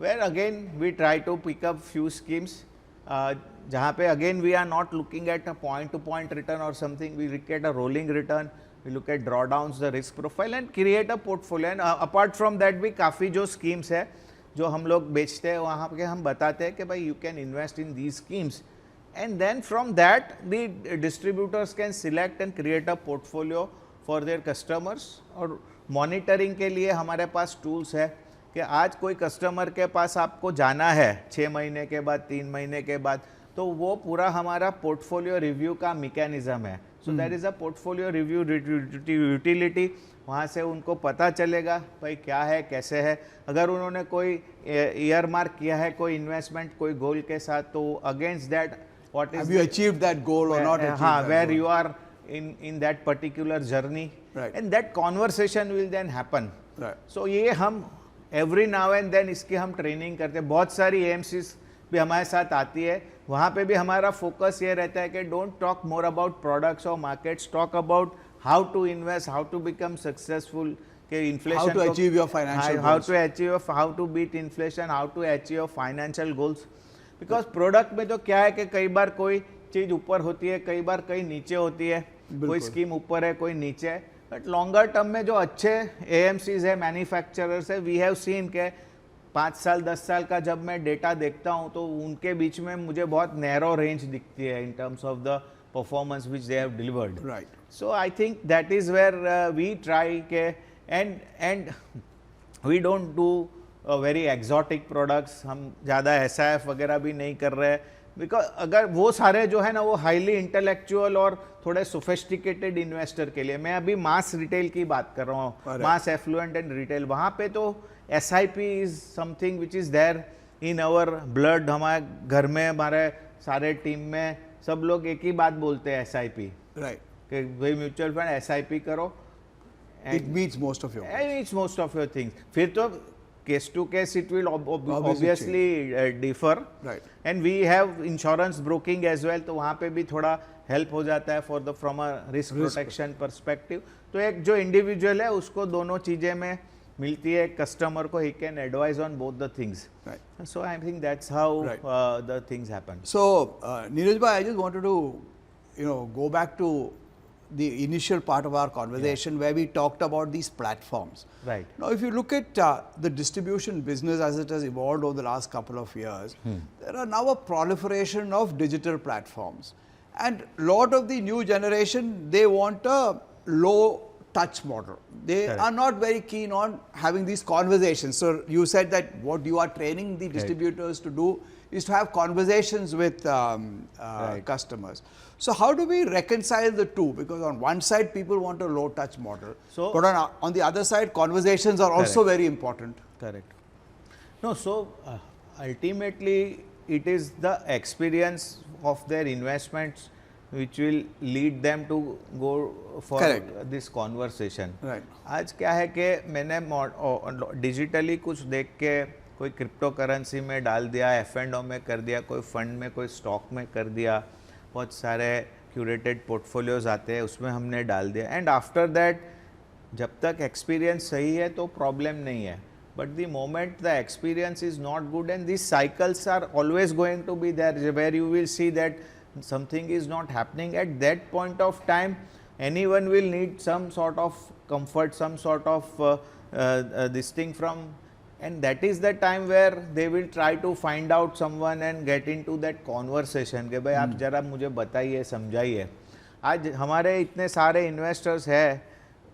where again we try to pick up few schemes जहाँ पे again we are not looking at a point to point return और something. We look at a rolling return, we look at drawdowns the risk profile and create a portfolio. And apart from that भी काफ़ी जो schemes है जो हम लोग बेचते हैं वहाँ पे हम बताते हैं कि भाई you can invest in these schemes. And then from that the distributors can select and create a portfolio for their customers. और मॉनिटरिंग के लिए हमारे पास टूल्स है कि आज कोई कस्टमर के पास आपको जाना है 6 महीने के बाद, 3 महीने के बाद, तो वो पूरा हमारा पोर्टफोलियो रिव्यू का मैकेनिज्म है. So that is a portfolio review utility. वहाँ से उनको पता चलेगा भाई क्या है, कैसे है. अगर उन्होंने कोई ईयर मार्क किया है कोई इन्वेस्टमेंट कोई गोल के साथ, तो against that what is have you achieved that goal or not achieved that where goal? you are in that particular journey, right. and that conversation will then happen. Right. So ये हम every now and then इसकी हम training करते हैं. बहुत सारी AMCs भी हमारे साथ आती है. वहाँ पे भी हमारा फोकस ये रहता है कि don't talk more about products और markets, talk about how to invest, how to become successful, कि inflation, how to achieve your financial how goals. to achieve, how to beat inflation, how to achieve your financial goals. Because product में तो क्या है कि कई बार कोई चीज़ ऊपर होती है, कई बार कहीं नीचे होती है, कोई स्कीम ऊपर है कोई नीचे है. बट लॉन्गर टर्म में जो अच्छे AMCs है, मैन्युफैक्चरर्स है, वी हैव सीन के 5 साल 10 साल का जब मैं डेटा देखता हूँ तो उनके बीच में मुझे बहुत नैरो रेंज दिखती है in terms of the performance which they have delivered. Right. So I think that is where we try के and we don't do very exotic products. हम ज़्यादा SIF वगैरह भी नहीं कर रहे, बिकॉज अगर वो सारे जो है ना वो हाईली इंटेलेक्चुअल और थोड़े सोफिस्टिकेटेड इन्वेस्टर के लिए. मैं अभी मास रिटेल की बात कर रहा हूँ, मास एफ्लुएंट एंड रिटेल. वहाँ पे तो SIP is something which is there in our blood. हमारे घर में हमारे सारे टीम में सब लोग एक ही बात बोलते हैं SIP, Right. कि भाई म्यूचुअल फंड SIP करो. It meets most of your goals. It meets most of your things. फिर तो case to case it will obviously differ. Right. And we have insurance broking as well, तो वहाँ पे भी थोड़ा हेल्प हो जाता है from a risk protection perspective. तो एक जो इंडिविजुअल है उसको दोनों चीज़ें में मिलती है. कस्टमर को he can advise on both the things. Right. So I think that's how Right. the things happen. So, Neeraj bhai, I just wanted to, go back to the initial part of our conversation where we talked about these platforms. Right. Now, if you look at the distribution business as it has evolved over the last couple of years, there are now a proliferation of digital platforms. And a lot of the new generation, they want a low touch model. They Correct. are not very keen on having these conversations. So you said that what you are training the distributors to do is to have conversations with customers. So how do we reconcile the two? Because on one side people want a low touch model, So- but on the other side conversations are also very important. Correct. No, so ultimately it is the experience of their investments which will lead them to go for Correct. this conversation. Right. आज क्या है कि मैंने digitally कुछ देख के कोई crypto currency में डाल दिया, F&O में कर दिया, कोई फंड में कोई स्टॉक में कर दिया, बहुत सारे क्यूरेटेड पोर्टफोलियोज आते हैं उसमें हमने डाल दिया. एंड आफ्टर दैट जब तक एक्सपीरियंस सही है तो प्रॉब्लम नहीं है. But the moment the experience is not good and this cycles are always going to be there where you will see that something is not happening at that point of time, anyone will need some sort of comfort, some sort of this thing from, and that is the time where they will try to find out someone and get into that conversation कि भाई आप जरा मुझे बताइए, समझाइए. आज हमारे इतने सारे इन्वेस्टर्स हैं,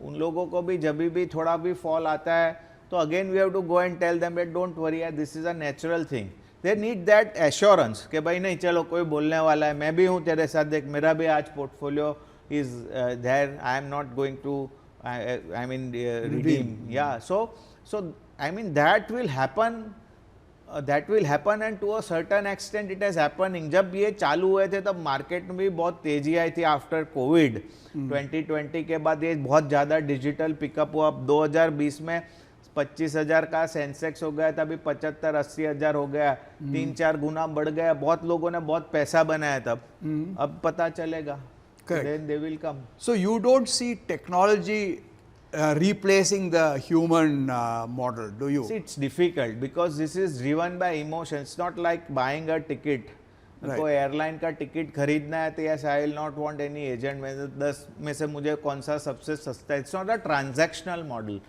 उन लोगों को भी जब भी थोड़ा भी फॉल आता है तो again we have to go and tell them that don't worry, this is a natural thing. They need that assurance कि भाई नहीं चलो कोई बोलने वाला है, मैं भी हूँ तेरे साथ, देख मेरा भी आज portfolio is there, I am not going to I mean redeem. या so I mean that will happen and to a certain extent it has happening. जब ये चालू हुए थे तब मार्केट में भी बहुत तेजी आई थी आफ्टर कोविड. 2020 के बाद ये बहुत ज़्यादा डिजिटल पिकअप हुआ. 2020 में 25,000 का सेंसेक्स हो गया था, अभी 75-80 हज़ार हो गया, 3-4 गुना बढ़ गया. बहुत लोगों ने बहुत पैसा बनाया तब. अब पता चलेगा. Then they will come. So you don't see technology replacing the human model, do you? See, it's difficult because this is driven by emotion. It's not like buying a ticket. Right. कोई airline का ticket खरीदना है तो yes I will not want any agent में 10 में से मुझे कौन सा सबसे सस्ता है. It's not a transactional model.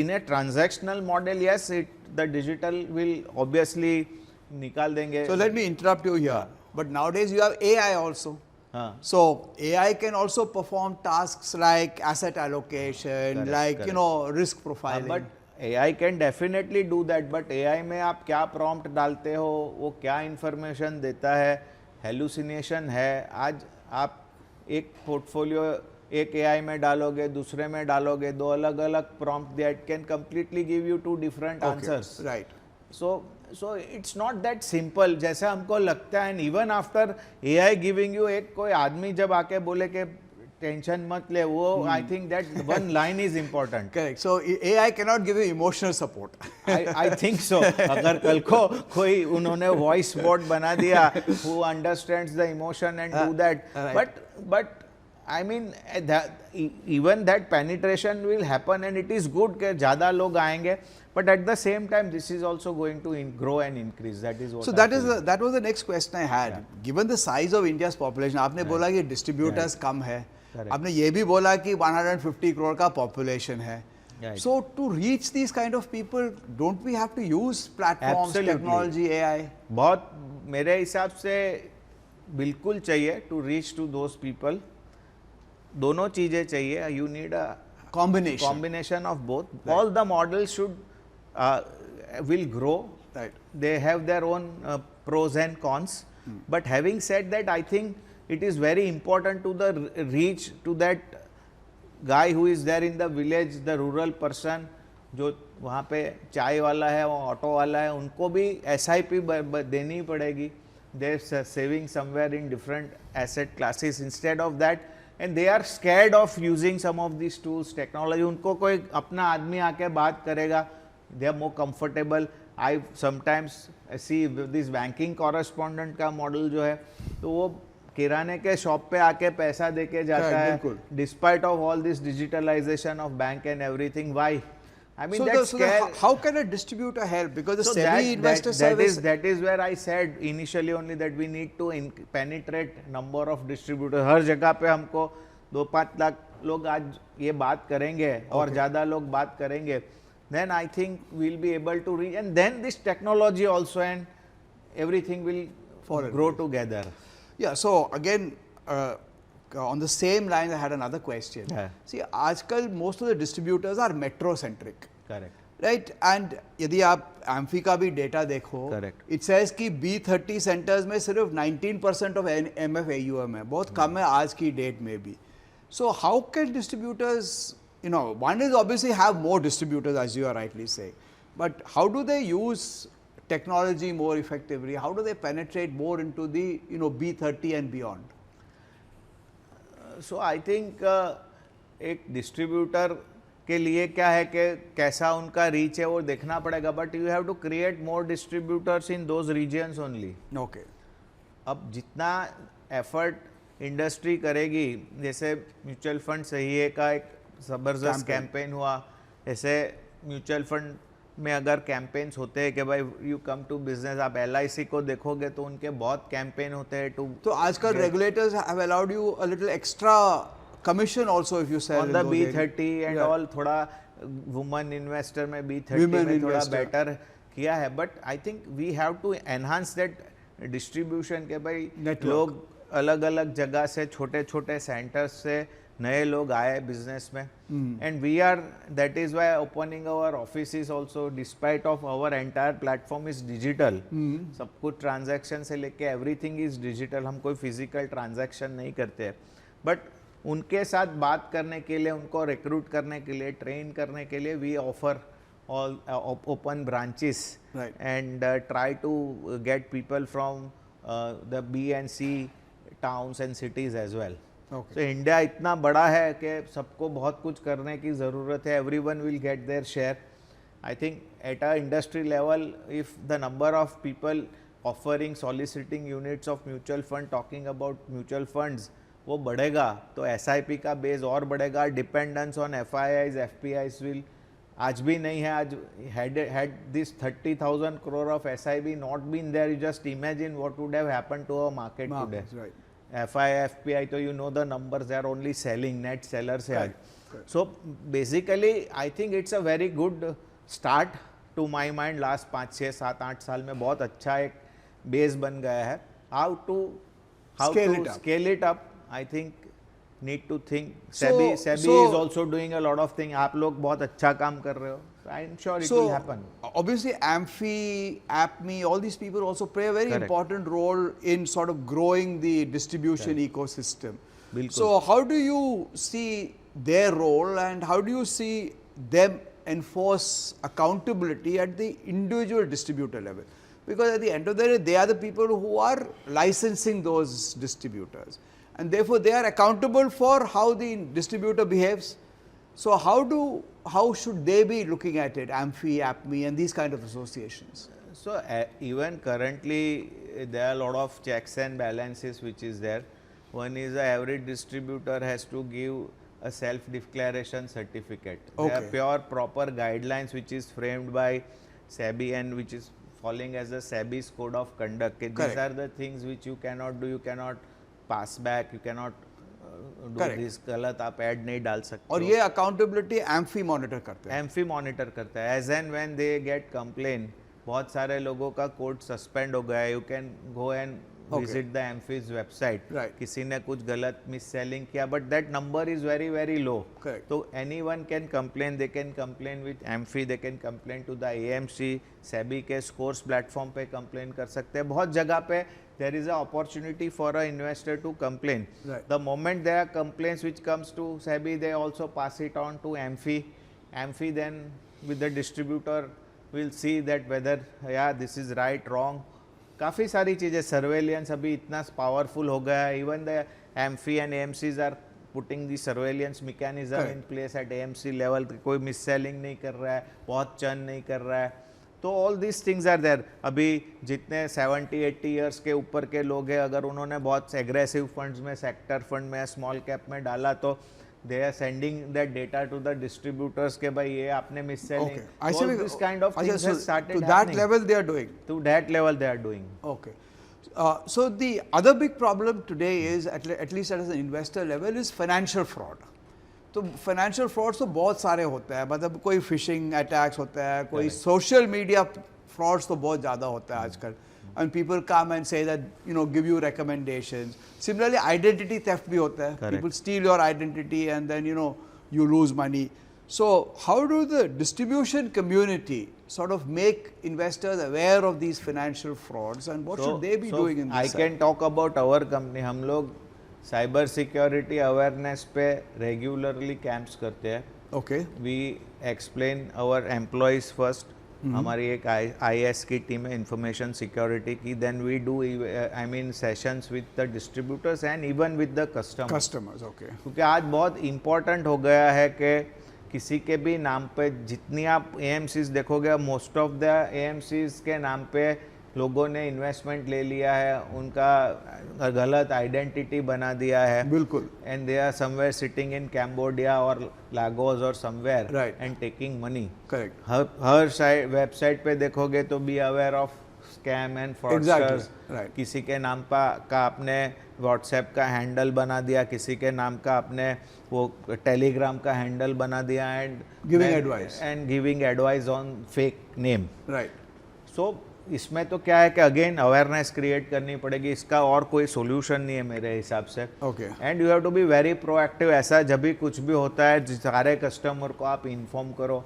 In A transactional model yes it the digital will obviously निकाल देंगे. So let me interrupt you here. But nowadays you have AI also. So AI can also perform tasks like asset allocation, risk profiling. But AI can definitely do that. But AI में आप क्या prompt डालते हो, वो क्या information देता है, hallucination है. आज आप एक portfolio एक AI में डालोगे, दूसरे में डालोगे, दो अलग अलग prompt that can completely give you two different answers. Right. So it's not that simple जैसा हमको लगता है. And even after AI giving you, एक कोई आदमी जब आके बोले कि टेंशन मत ले, वो I think that one line is important. Correct. So AI cannot give you emotional support. I think so. अगर कल को कोई उन्होंने voice bot बना दिया who understands the emotion and do that, right. but I mean even that penetration will happen and it is good कि ज़्यादा लोग आएंगे. But at the same time, this is also going to grow and increase. That is what. So that was the next question I had. Yeah. Given the size of India's population, आपने बोला कि distributors कम है. आपने ये भी बोला कि 150 crore का population है. So to reach these kind of people, don't we have to use platforms, technology, AI? बहुत मेरे हिसाब से बिल्कुल चाहिए to reach to those people. दोनों चीजें चाहिए. You need a combination of both. Right. All the models will grow. Right. They have their own pros and cons. But having said that, I think it is very important to the reach to that guy who is there in the village, the rural person, जो वहाँ पे चाय वाला है, वो auto वाला है, उनको भी SIP देनी पड़ेगी. They're saving somewhere in different asset classes. Instead of that, and they are scared of using some of these tools, technology. उनको कोई अपना आदमी आके बात करेगा, they are more comfortable. I sometimes see this banking correspondent का model जो है, तो वो किराने के शॉप पे आके पैसा देके जाता है, despite of all this digitalization of bank and everything. Why? I mean, how can a distributor help? Because the SEBI investor service. That is where I said initially only that we need to penetrate number of distributors. हर जगह पे हमको 2-5 लाख लोग आज ये बात करेंगे और ज़्यादा लोग बात करेंगे. Then I think we'll be able to reach, and then this technology also and everything will grow together. Yeah. So again. On the same line, I had another question. Yeah. See, आजकल most of the distributors are metro centric. Correct. Right? And यदि आप AMFI का भी data देखो, correct. It says कि B30 centers में सिर्फ 19% of MFAUM है, बहुत कम है आज की date में भी. So how can distributors, one is obviously have more distributors as you are rightly saying, but how do they use technology more effectively? How do they penetrate more into the B30 and beyond? So I think एक distributor के लिए क्या है कि कैसा उनका reach है वो देखना पड़ेगा. But you have to create more distributors in those regions only. Okay. अब जितना एफर्ट इंडस्ट्री करेगी, जैसे म्यूचुअल फंड सही है का एक ज़बरदस्त कैंपेन हुआ, ऐसे म्यूचुअल फंड में अगर कैंपेन्स होते हैं कि भाई यू कम टू बिजनेस, आप LIC को देखोगे तो उनके बहुत कैंपेन होते हैं टू तो आजकल regulators have allowed you a little extra commission also if you sell on the B30 and all, थोड़ा वुमन इन्वेस्टर में B30 Women में थोड़ा investor. बेटर किया है. But I think we have to enhance that distribution के भाई Network. लोग अलग अलग जगह से, छोटे छोटे सेंटर्स से नए लोग आए बिजनेस में. And we are, that is why opening our office also, despite of our entire platform is digital. सब कुछ ट्रांजैक्शन से लेके एवरीथिंग इज डिजिटल. हम कोई फिजिकल ट्रांजैक्शन नहीं करते. बट उनके साथ बात करने के लिए, उनको रिक्रूट करने के लिए, ट्रेन करने के लिए we offer all open branches, Right. and try to get people from the B and C towns and cities as well. Okay. So India इतना बड़ा है कि सबको बहुत कुछ करने की ज़रूरत है. Everyone will get their share. I think at a industry level, if the number of people offering, soliciting units of mutual fund, talking about mutual funds, वो बढ़ेगा तो SIP का बेस और बढ़ेगा. Dependence on FIIs, FPIs will, आज भी नहीं है. आज had this 30,000 crore of SIP not been there, you just imagine what would have happened to our market today. Right. FI, FPI, तो you know the numbers, they are only selling, net sellers है आज. Correct. So basically I think it's a very good start to my mind. last 5, 6, 7, 8 साल में बहुत अच्छा एक base बन गया है. How to scale it up, I think need to think. SEBI is also doing a lot of things. आप लोग बहुत अच्छा काम कर रहे हो. I'm sure it will happen. Obviously, AMFI, APME, all these people also play a very Correct. important role in sort of growing the distribution ecosystem. बिल्कुल. So, how do you see their role and how do you see them enforce accountability at the individual distributor level? Because at the end of the day, they are the people who are licensing those distributors. And therefore, they are accountable for how the distributor behaves. So, how should they be looking at it, AMFI, APME, and these kind of associations? So even currently there are a lot of checks and balances which is there. One is every distributor has to give a self-declaration certificate. There are Okay. pure proper guidelines which is framed by SEBI and which is falling as the SEBI's code of conduct. These Correct. are the things which you cannot do. You cannot pass back. You cannot do Correct. this. गलत आप add नहीं डाल सकते और हो. ये accountability AMFI monitor करते हैं. एम्फी मॉनिटर करता है. As and when they get complain, बहुत सारे लोगों का कोड सस्पेंड हो गया है. You can go and visit the AMFI's website. Right. किसी ने कुछ गलत मिस सेलिंग किया, but that number is very very low. Correct. तो anyone can complain. They can complain with AMFI, they can complain to the AMC. SEBI के scores platform पे complain कर सकते हैं. बहुत जगह पे there is a opportunity for a investor to complain. Right. The moment there are complaints which comes to SEBI, they also pass it on to AMFI. AMFI then with the distributor will see that whether yeah this is right, wrong. काफ़ी सारी चीज़ें, surveillance अभी इतना powerful हो गया है. Even the AMFI and AMCs are putting the surveillance mechanism in place at AMC level. कोई miss selling नहीं कर रहा है, बहुत चर्न नहीं कर रहा है. तो all this things are there. अभी जितने 70-80 ईयर्स के ऊपर के लोग हैं, अगर उन्होंने बहुत एग्रेसिव फंड्स में, सेक्टर फंड में, स्मॉल कैप में डाला, तो they are sending that data to the distributors के भाई ये आपने mis selling. All this kind of things has started to that level they are doing. To that level they are doing. Okay. So the other big problem today is, at least at an investor level, is financial fraud. तो financial frauds तो बहुत सारे होते हैं. मतलब कोई phishing attacks होता है, कोई सोशल मीडिया फ्रॉड्स तो बहुत ज़्यादा होता है आजकल. And people come and say that give you recommendations. Similarly identity theft भी होता है. People steal your identity and then you lose money. So how do the distribution community sort of make investors aware of these financial frauds, and what should they be doing in this I can talk about our company. हम लोग cyber security awareness पे regularly camps करते हैं. Okay. We explain our employees first. हमारी एक IS की टीम है इंफॉर्मेशन सिक्योरिटी की. Then we do I mean sessions with the distributors and even with the Customers, okay. क्योंकि आज बहुत इम्पोर्टेंट हो गया है कि किसी के भी नाम पे, जितनी आप AMCs देखोगे, मोस्ट ऑफ द AMCs के नाम पे लोगों ने इन्वेस्टमेंट ले लिया है, उनका गलत आइडेंटिटी बना दिया है, बिल्कुल, and they are somewhere sitting in Cambodia और लागोस और somewhere Right. And taking money. Correct, हर वेबसाइट पे देखोगे तो be aware of scam and fraudsters. Exactly, right. किसी के नाम का आपने व्हाट्सएप का हैंडल बना दिया, किसी के नाम का आपने वो टेलीग्राम का हैंडल बना दिया, and giving advice on fake name. Right. So इसमें तो क्या है कि अगेन अवेयरनेस क्रिएट करनी पड़ेगी. इसका और कोई सोल्यूशन नहीं है मेरे हिसाब से. Okay. And you have to be very proactive. ऐसा जब भी कुछ भी होता है सारे कस्टमर को आप इन्फॉर्म करो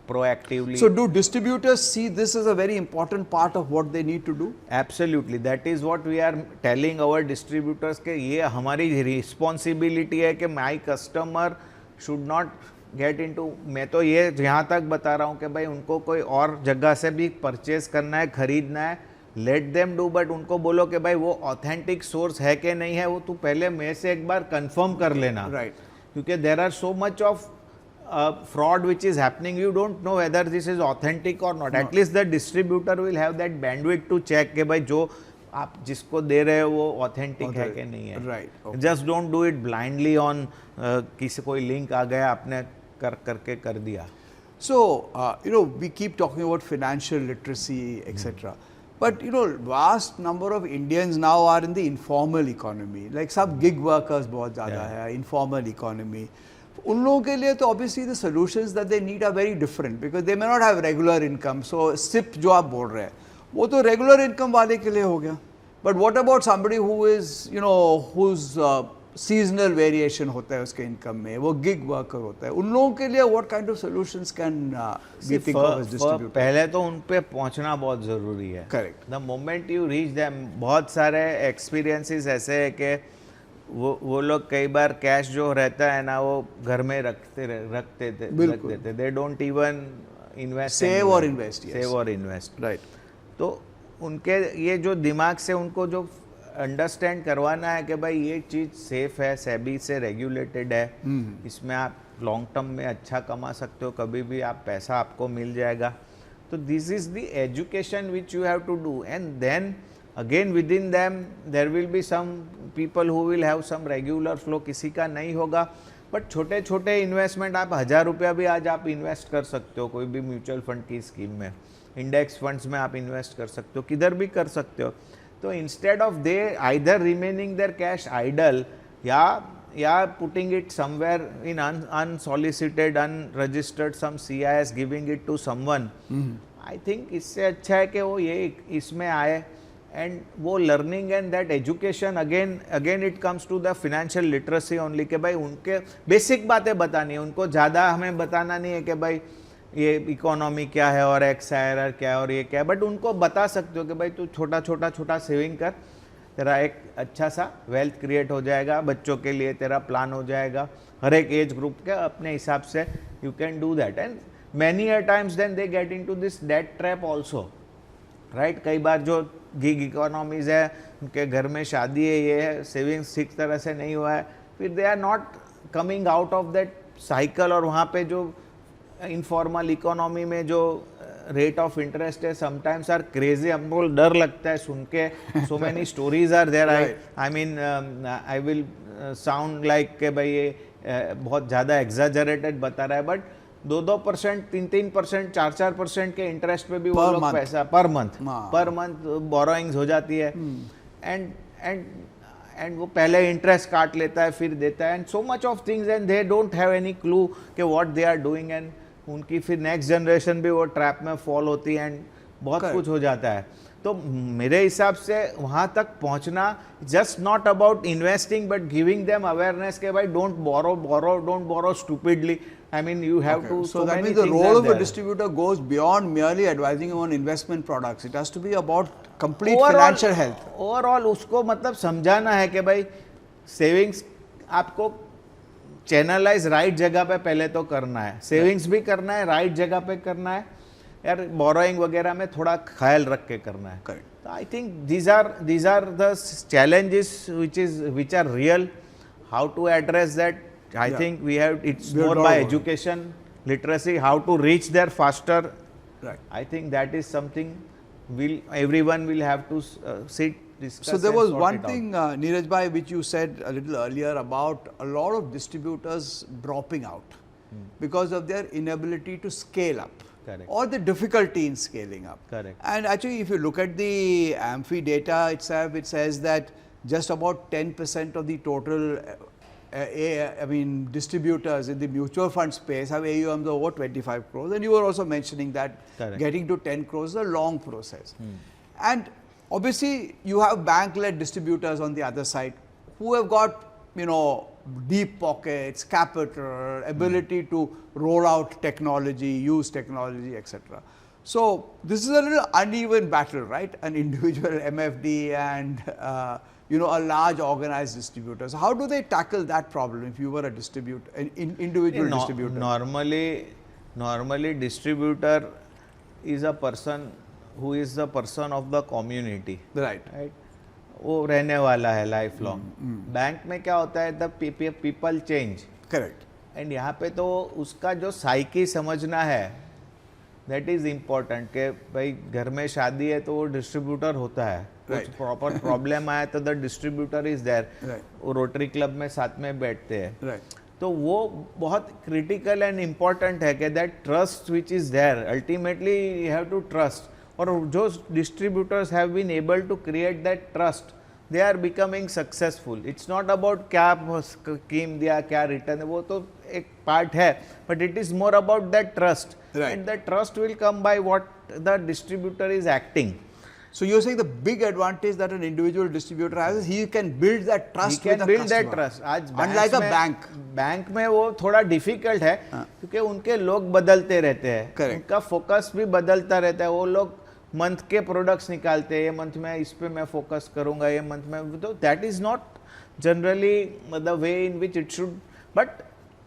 proactively. So do distributors see this as a very important part of what they need to do? Absolutely, that is what we are telling our distributors कि ये हमारी रिस्पॉन्सिबिलिटी है कि my customer should not get into. मैं तो ये यहाँ तक बता रहा हूँ कि भाई उनको कोई और जगह से भी परचेज करना है, खरीदना है, लेट देम डू, बट उनको बोलो कि भाई वो ऑथेंटिक सोर्स है कि नहीं है, वो तू पहले मेरे से एक बार कंफर्म कर लेना. राइट. क्योंकि there are so much of fraud which is happening, you don't know whether this is authentic or not. At least the distributor will have that bandwidth to check कि भाई जो आप जिसको दे रहे हो वो authentic है कि नहीं है. Right. Okay. Just don't do it blindly on किसी कोई लिंक आ गया आपने करके कर दिया. So, we keep talking about financial literacy, etc. But, vast number of Indians now are in the informal economy. Like some gig workers बहुत ज़्यादा है, informal economy. उन लोगों के लिए तो obviously the solutions that they need are very different because they may not have regular income. So SIP जो आप बोल रहे हैं वो तो regular income वाले के लिए हो गया. But what about somebody who is whose seasonal variation होता है उसके income में, वो gig worker होता है, उन लोगों के लिए what kind of solutions can be think of as distributed? पहले तो उन पे पहुंचना बहुत ज़रूरी है. Correct. The moment you reach them, बहुत सारे experiences ऐसे है कि वो लोग कई बार कैश जो रहता है ना वो घर में रख देते. दे डोंट इवन इन्वेस्ट, सेव और इन्वेस्ट. राइट. तो उनके ये जो दिमाग से उनको जो अंडरस्टैंड करवाना है कि भाई ये चीज़ सेफ है, सेबी से रेगुलेटेड है, इसमें आप लॉन्ग टर्म में अच्छा कमा सकते हो, कभी भी आप पैसा आपको मिल जाएगा. तो this is the education which you have to do. And then again within them there will be some people who will have some regular flow, किसी का नहीं होगा. बट छोटे छोटे इन्वेस्टमेंट आप 1000 रुपया भी आज आप इन्वेस्ट कर सकते हो कोई भी म्यूचुअल फंड की स्कीम में, इंडेक्स फंड्स में आप इन्वेस्ट कर सकते हो, किधर भी कर सकते हो. तो instead of they either remaining their cash idle या putting it somewhere in unsolicited unregistered some CIS giving it to someone, I think इससे अच्छा है कि वो ये इसमें आए. एंड वो learning and that education again it comes to the financial literacy only कि भाई उनके बेसिक बातें बतानी है. उनको ज़्यादा हमें बताना नहीं है कि भाई ये इकोनॉमी क्या है और XIRR क्या है और ये क्या है, बट उनको बता सकते हो कि भाई तू छोटा सेविंग कर, तेरा एक अच्छा सा वेल्थ क्रिएट हो जाएगा, बच्चों के लिए तेरा प्लान हो जाएगा, हर एक एज ग्रुप के अपने हिसाब से you can do that. And many a times then they get into this debt trap also. Right. कई बार जो गिग इकोनॉमीज है, उनके घर में शादी है, ये है, सेविंग्स ठीक तरह से नहीं हुआ है, फिर they are not coming out of that cycle. और वहाँ पे जो इनफॉर्मल इकोनॉमी में जो रेट ऑफ इंटरेस्ट है समटाइम्स आर क्रेजी. हमको डर लगता है सुन के. So many stories are there. I mean I will sound like के भाई ये बहुत ज़्यादा एग्जाजरेटेड बता रहा है, बट 2-2%, 3-3%, 4-4% के इंटरेस्ट पे भी वो लोग पैसा पर मंथ बोरोइंग्स हो जाती है. एंड वो पहले इंटरेस्ट काट लेता है फिर देता है, and so much of things and they don't have any clue कि what they are doing. And उनकी फिर नेक्स्ट जनरेशन भी वो ट्रैप में फॉल होती है एंड बहुत कुछ हो जाता है. तो मेरे हिसाब से वहाँ तक पहुँचना just not about investing but giving them awareness के भाई don't borrow stupidly. I mean, you have to. So that means the role of a distributor goes beyond merely advising on investment products. It has to be about complete financial health. Overall, उसको मतलब समझाना है कि भाई savings आपको channelise right जगह पे पहले तो करना है, सेविंग्स भी करना है, राइट जगह पे करना है, यार बोरोइंग वगैरह में थोड़ा ख्याल रख के करना है. Correct. I think these are the challenges which are real. How to address that? I think it's more by education, literacy, how to reach there faster. Right. I think that is something everyone will have to sit, discuss. So there and was sort one it out. thing, Neeraj bhai, which you said a little earlier about a lot of distributors dropping out because of their inability to scale up. Correct. Or the difficulty in scaling up. Correct. And actually, if you look at the Amphi data itself, it says that just about 10% of the total, distributors in the mutual fund space have AUMs of over 25 crores. And you were also mentioning that Correct. getting to 10 crores is a long process. And obviously, you have bank-led distributors on the other side who have got, deep pockets, capital, ability to roll out technology, use technology, etc. So this is a little uneven battle, right? An individual MFD and a large organized distributor. So how do they tackle that problem if you were a distributor, an individual distributor? Normally distributor is a person who is the person of the community. Right. वो रहने वाला है life long. Bank में क्या होता है, the people change. Correct. And यहाँ पे तो उसका जो साइकी समझना है, दैट इज इम्पोर्टेंट. कि भाई घर में शादी है तो वो डिस्ट्रीब्यूटर होता है. कुछ प्रॉपर प्रॉब्लम आया तो द डिस्ट्रीब्यूटर इज देयर. वो रोटरी क्लब में साथ में बैठते हैं. तो वो बहुत क्रिटिकल एंड इम्पॉर्टेंट है कि that trust which is there, ultimately you have to trust. और जो distributors have been able to create that trust, they are becoming successful. It's not about क्या स्कीम दिया, क्या रिटर्न, वो तो एक पार्ट है, but it is more about that trust. And that trust will come by what the distributor is acting. So you're saying the big advantage that an individual distributor has is he can build that trust with a customer. That trust. आज unlike a bank. Bank में वो थोड़ा difficult है क्योंकि उनके लोग बदलते रहते हैं. उनका फोकस भी बदलता रहता है. वो लोग मंथ के प्रोडक्ट्स निकालते हैं. ये मंथ में इस पे मैं फोकस करूंगा, ये मंथ में, तो that is not generally the way in which it should. But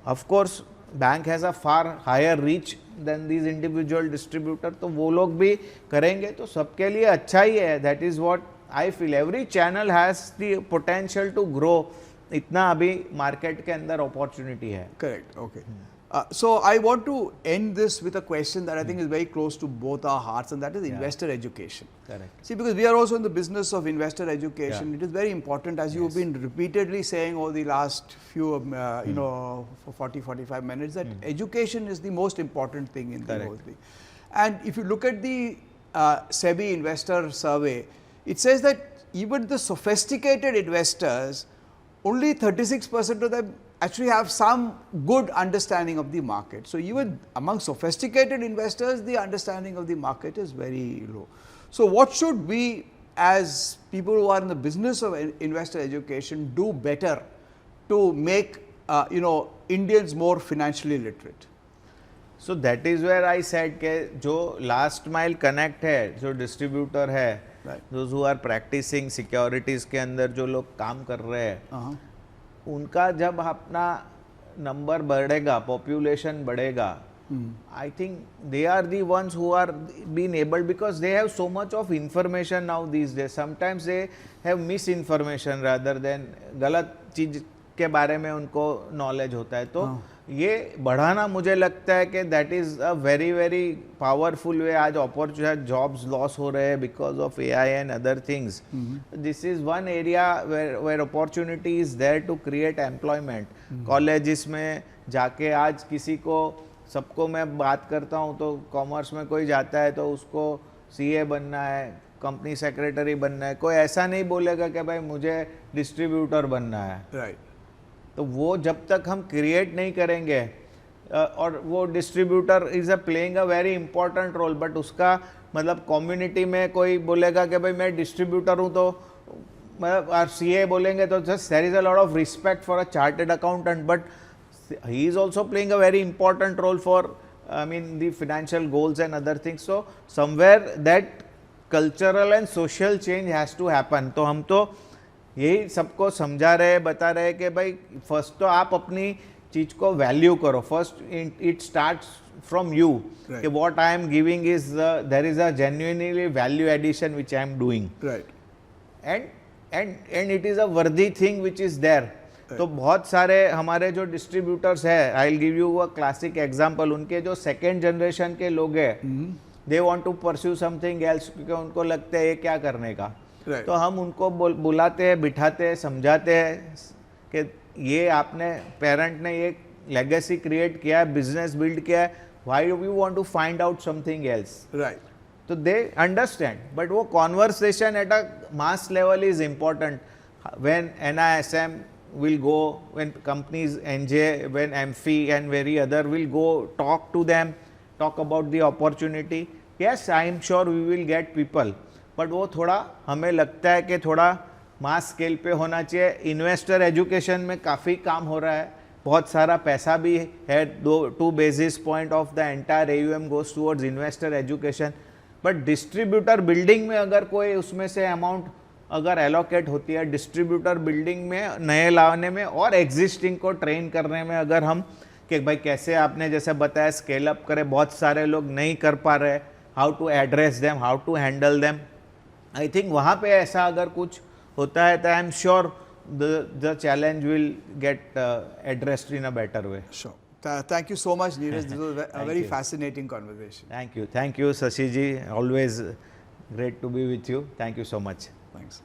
of course bank has a far higher reach than these individual distributor. तो वो लोग भी करेंगे तो सबके लिए अच्छा ही है. That is what I feel. Every channel has the potential to grow. इतना अभी मार्केट के अंदर अपॉर्चुनिटी है. Correct. Okay. So I want to end this with a question that I think is very close to both our hearts, and that is investor education. Correct. See, because we are also in the business of investor education, it is very important, as you've been repeatedly saying over the last few, for 40-45 minutes, that education is the most important thing in the whole thing. And if you look at the SEBI investor survey, it says that even the sophisticated investors, only 36% of them actually have some good understanding of the market. So even among sophisticated investors, the understanding of the market is very low. So what should we, as people who are in the business of investor education, do better to make Indians more financially literate? So that is where I said कि जो last mile connect है, जो distributor है, those who are practicing securities के अंदर जो लोग काम कर रहे हैं, उनका जब अपना नंबर बढ़ेगा, पॉपुलेशन बढ़ेगा, I think they are the ones who are been able, because they have so much of information now these days. Sometimes they have misinformation rather than गलत चीज के बारे में उनको नॉलेज होता है. तो ये बढ़ाना मुझे लगता है कि that is a very very powerful way. आज अपॉर्चुनिटी, जॉब्स लॉस हो रहे हैं because of AI and other things. This is one area where opportunity is there to create employment. Colleges में जाके आज किसी को, सबको मैं बात करता हूँ तो कॉमर्स में कोई जाता है तो उसको CA बनना है, कंपनी सेक्रेटरी बनना है. कोई ऐसा नहीं बोलेगा कि भाई मुझे डिस्ट्रीब्यूटर बनना है. राइट. तो वो जब तक हम क्रिएट नहीं करेंगे, और वो distributor is playing a very important role, but उसका मतलब कम्युनिटी में कोई बोलेगा कि भाई मैं डिस्ट्रीब्यूटर हूँ, तो मतलब CA बोलेंगे तो just there is a lot of respect for a chartered accountant, but he is also playing a very important role for the financial goals and other things. So somewhere that cultural and social change has to happen. तो हम तो यही सबको समझा रहे, बता रहे कि भाई फर्स्ट तो आप अपनी चीज को वैल्यू करो. First it starts from you कि what I am giving is there is a genuinely value addition which I am doing. Right. And it is a worthy thing which is there. तो बहुत सारे हमारे जो distributors है, I will give you a classic example. उनके जो second generation के लोग हैं, they want to pursue something else, क्योंकि उनको लगता है ये क्या करने का। Right. तो हम उनको बुलाते हैं, बिठाते हैं, समझाते हैं कि ये आपने पेरेंट ने ये लेगेसी क्रिएट किया है, बिजनेस बिल्ड किया है, why you want to find out something else. Right. तो दे अंडरस्टैंड, बट वो conversation at a mass level is important. When NISM will go, when companies NJ, when AMFI and very other will go talk to them, talk about the opportunity, yes I am sure we will get people, but वो थोड़ा हमें लगता है कि थोड़ा mass scale पे होना चाहिए। इन्वेस्टर एजुकेशन में काफ़ी काम हो रहा है, बहुत सारा पैसा भी है, 2 basis point of the entire AUM goes towards investor education, but distributor building में अगर कोई उसमें से अमाउंट अगर एलोकेट होती है डिस्ट्रीब्यूटर बिल्डिंग में, नए लाने में और एग्जिस्टिंग को ट्रेन करने में, अगर हम कि भाई कैसे आपने जैसे बताया स्केल अप करें, बहुत सारे लोग नहीं कर पा रहे, how to address them, how to handle them, I think वहाँ पे ऐसा अगर कुछ होता है तो I am sure the challenge will get addressed in a better way. Sure. Thank you so much, Neeraj. This was a Thank very you. fascinating conversation. Thank you, Shashi ji, always great to be with you. Thank you so much. Thanks.